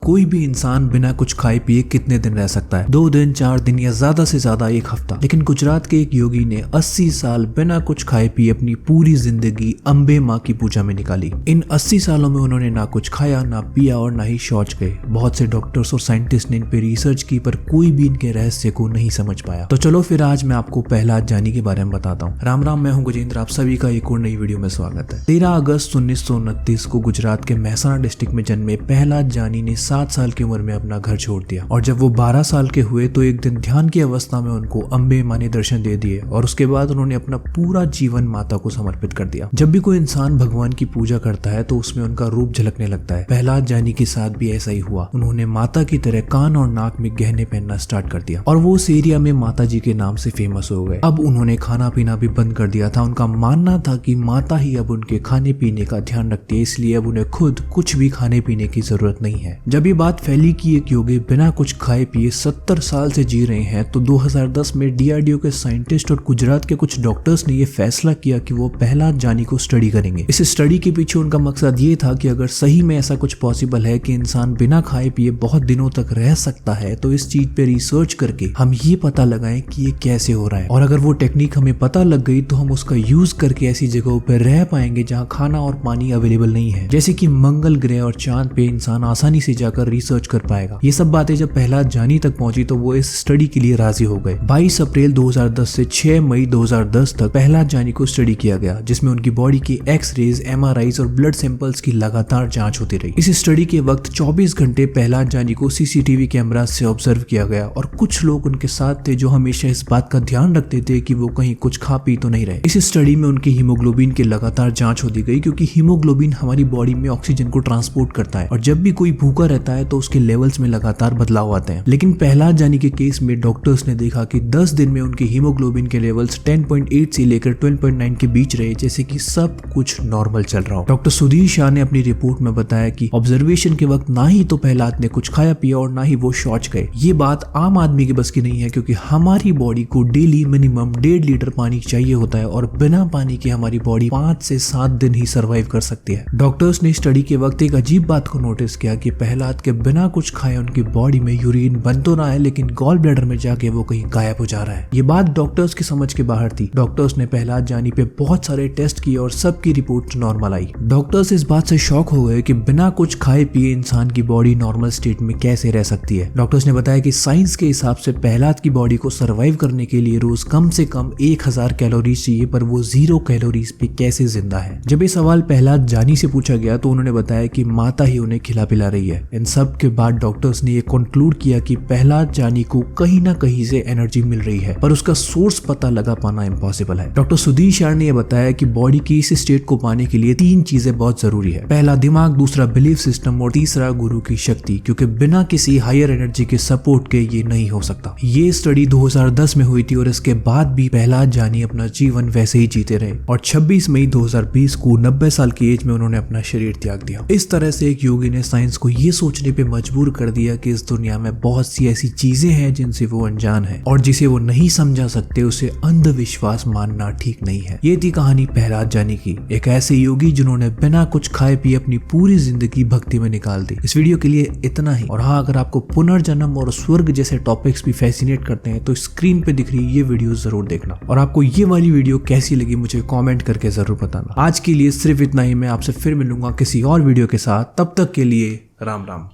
कोई भी इंसान बिना कुछ खाए पिए कितने दिन रह सकता है? 2 दिन, 4 दिन या ज्यादा से ज्यादा 1 हफ्ता। लेकिन गुजरात के एक योगी ने 80 साल बिना कुछ खाए पिए अपनी पूरी जिंदगी अम्बे माँ की पूजा में निकाली। इन 80 सालों में उन्होंने ना कुछ खाया, ना पिया और ना ही शौच गए। बहुत से डॉक्टर्स और साइंटिस्ट ने इन पे रिसर्च की, पर कोई भी इनके रहस्य को नहीं समझ पाया। तो चलो फिर आज मैं आपको प्रहलाद जानी के बारे में बताता हूँ। राम राम, मैं हूँ गजेंद्र, आप सभी का एक और नई वीडियो में स्वागत है। 13 अगस्त 1929 को गुजरात के महसाणा डिस्ट्रिक्ट में जन्मे प्रहलाद जानी ने 7 साल की उम्र में अपना घर छोड़ दिया और जब वो 12 साल के हुए तो एक दिन ध्यान की अवस्था में उनको अम्बे माँ ने दर्शन दे दिए और उसके बाद उन्होंने अपना पूरा जीवन माता को समर्पित कर दिया। जब भी कोई इंसान भगवान की पूजा करता है तो उसमें उनका रूप झलकने लगता है। प्रहलाद जानी के साथ भी ऐसा ही हुआ। उन्होंने माता की तरह कान और नाक में गहने पहनना स्टार्ट कर दिया और वो उस एरिया में माता जी के नाम से फेमस हो गए। अब उन्होंने खाना पीना भी बंद कर दिया था। उनका मानना था कि माता ही अब उनके खाने पीने का ध्यान रखती है, इसलिए अब उन्हें खुद कुछ भी खाने पीने की जरूरत नहीं है। जब ये बात फैली कि एक योगी बिना कुछ खाए पिए 70 साल से जी रहे हैं तो 2010 में DRDO के साइंटिस्ट और गुजरात के कुछ डॉक्टर्स ने ये फैसला किया कि वो प्रहलाद जानी को स्टडी करेंगे। इस स्टडी के पीछे उनका मकसद ये था कि अगर सही में ऐसा कुछ पॉसिबल है कि इंसान बिना खाए पिए बहुत दिनों तक रह सकता है तो इस चीज पे रिसर्च करके हम ये पता लगाएं कि ये कैसे हो रहा है, और अगर वो टेक्निक हमें पता लग गई तो हम उसका यूज करके ऐसी जगहों पर रह पाएंगे जहाँ खाना और पानी अवेलेबल नहीं है, जैसे कि मंगल ग्रह और चांद पे इंसान आसानी से जाकर रिसर्च कर पाएगा। ये सब बातें जब प्रहलाद जानी तक पहुंची तो वो इस स्टडी के लिए राजी हो गए। 22 अप्रैल 2010 से 6 मई 2010 तक प्रहलाद जानी को स्टडी किया गया, जिसमें उनकी बॉडी के एक्स-रेज, MRIs और ब्लड सैंपल्स की लगातार जांच होती रही। इस स्टडी के वक्त 24 घंटे प्रहलाद जानी को CCTV कैमरा से ऑब्जर्व किया गया और कुछ लोग उनके साथ थे जो हमेशा इस बात का ध्यान रखते थे कि वो कहीं कुछ खा पी तो नहीं रहे। इस स्टडी में उनकी हीमोग्लोबिन की लगातार जांच होती गई, क्योंकि हीमोग्लोबिन हमारी बॉडी में ऑक्सीजन को ट्रांसपोर्ट करता है और जब भी कोई भूखा रहता है तो उसके लेवल्स में लगातार बदलाव आते हैं। लेकिन प्रहलाद जानी के केस में डॉक्टर्स ने देखा कि 10 दिन में उनके हीमोग्लोबिन के लेवल्स 10.8 से लेकर 12.9 के बीच रहे, जैसे कि सब कुछ नॉर्मल चल रहा हो। डॉक्टर सुधीर शाह ने अपनी रिपोर्ट में बताया कि ऑब्जर्वेशन के वक्त ना ही तो प्रहलाद ने कुछ खाया पिया और ना ही वो शौच गए। ये बात आम आदमी के बस की नहीं है, क्योंकि हमारी बॉडी को डेली मिनिमम 1.5 लीटर पानी चाहिए होता है और बिना पानी के हमारी बॉडी 5 से 7 दिन ही सर्वाइव कर सकती है। डॉक्टर्स ने स्टडी के वक्त एक अजीब बात को नोटिस किया कि प्रहलाद के बिना कुछ खाए उनकी बॉडी में यूरिन बन तो रहा है, लेकिन गॉल ब्लैडर में जाके वो कहीं गायब हो जा रहा है। ये बात डॉक्टर्स की समझ के बाहर थी। डॉक्टर्स ने प्रहलाद जानी पे बहुत सारे टेस्ट किए और सबकी रिपोर्ट नॉर्मल आई। डॉक्टर्स इस बात से शॉक हो गए कि बिना कुछ खाए पिए इंसान की बॉडी नॉर्मल स्टेट में कैसे रह सकती है। डॉक्टर्स ने बताया कि साइंस के हिसाब से प्रहलाद की बॉडी को सर्वाइव करने के लिए रोज कम से कम 1000 कैलोरीज चाहिए, पर वो 0 कैलोरीज पे कैसे जिंदा है। जब ये सवाल प्रहलाद जानी से पूछा गया तो उन्होंने बताया कि माता ही उन्हें खिला पिला रही है। इन सब के बाद डॉक्टर्स ने ये कंक्लूड किया कि प्रहलाद जानी को कहीं ना कहीं से एनर्जी मिल रही है, पर उसका सोर्स पता लगा पाना इम्पॉसिबल है। डॉक्टर सुधीर शाह ने यह बताया कि बॉडी की इस स्टेट को पाने के लिए 3 चीजें बहुत जरूरी है। पहला दिमाग, दूसरा बिलीफ सिस्टम और तीसरा गुरु की शक्ति, क्योंकि बिना किसी हायर एनर्जी के सपोर्ट के ये नहीं हो सकता। ये स्टडी 2010 में हुई थी और इसके बाद भी प्रहलाद जानी अपना जीवन वैसे ही जीते रहे और 26 मई 2020 को 90 साल की एज में उन्होंने अपना शरीर त्याग दिया। इस तरह से एक योगी ने साइंस को ये सोचने पे मजबूर कर दिया कि इस दुनिया में बहुत सी ऐसी चीजें हैं जिनसे वो अनजान है और जिसे वो नहीं समझा सकते उसे अंधविश्वास मानना ठीक नहीं है। ये थी कहानी प्रहलाद जानी की, एक ऐसे योगी जिन्होंने बिना कुछ खाए पिए अपनी पूरी जिंदगी भक्ति में निकाल दी। इस वीडियो के लिए इतना ही। और हाँ, अगर आपको पुनर्जन्म और स्वर्ग जैसे टॉपिक्स भी फैसिनेट करते हैं तो स्क्रीन पे दिख रही ये वीडियो जरूर देखना, और आपको ये वाली वीडियो कैसी लगी मुझे कमेंट करके जरूर बताना। आज के लिए सिर्फ इतना ही। मैं आपसे फिर मिलूंगा किसी और वीडियो के साथ। तब तक के लिए राम राम।